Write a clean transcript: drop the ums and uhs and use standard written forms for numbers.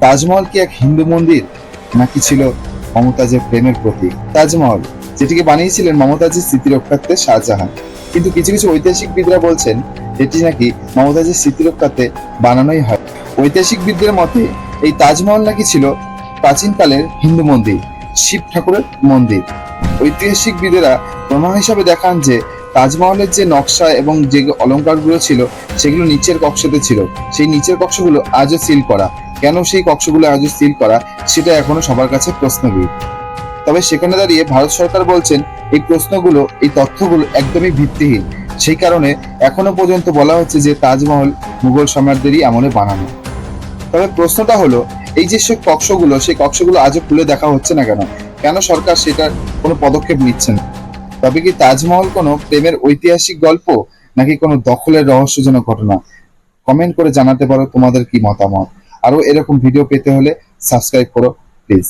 তাজমহল কি এক হিন্দু মন্দির নাকি ছিল মমতাজের প্রেমের প্রতীক? তাজমহল যেটিকে বানিয়েছিলেন মমতাজের স্মৃতি রক্ষার্থে শাহজাহান, কিন্তু কিছু কিছু ঐতিহাসিকবিদরা বলছেন এটি নাকি মমতাজের স্মৃতি রক্ষার্থে বানানোই হয়। ঐতিহাসিকবিদদের মতে এই তাজমহল নাকি ছিল প্রাচীনকালের হিন্দু মন্দির, শিব ঠাকুরের মন্দির। ঐতিহাসিকবিদেরা প্রমাণ হিসাবে দেখান যে তাজমহলের যে নকশা এবং যে অলংকারগুলো ছিল সেগুলো নিচের কক্ষতে ছিল। সেই নিচের কক্ষগুলো আজও সিল করা। কেন সেই কক্ষগুলো আজও সিল করা সেটা এখনো সবার কাছে প্রশ্নবিদ। তবে সেখানে দাঁড়িয়ে ভারত সরকার বলছেন এই প্রশ্নগুলো, এই তথ্যগুলো একদমই ভিত্তিহীন। সেই কারণে এখনো পর্যন্ত বলা হচ্ছে যে তাজমহল মুঘল সম্রাটদেরই আমলে বানানো। তবে প্রশ্নটা হলো, এই যে সব কক্ষগুলো, সেই কক্ষগুলো আজও খুলে দেখা হচ্ছে না কেন? কেন সরকার সেটার কোনো পদক্ষেপ নিচ্ছে না? তবে কি তাজমহল কোনো প্রেমের ঐতিহাসিক গল্প নাকি কোনো দখলের রহস্যজনক ঘটনা? কমেন্ট করে জানাতে পারো তোমাদের কি মতামত। আরো এরকম ভিডিও পেতে হলে সাবস্ক্রাইব করো প্লিজ।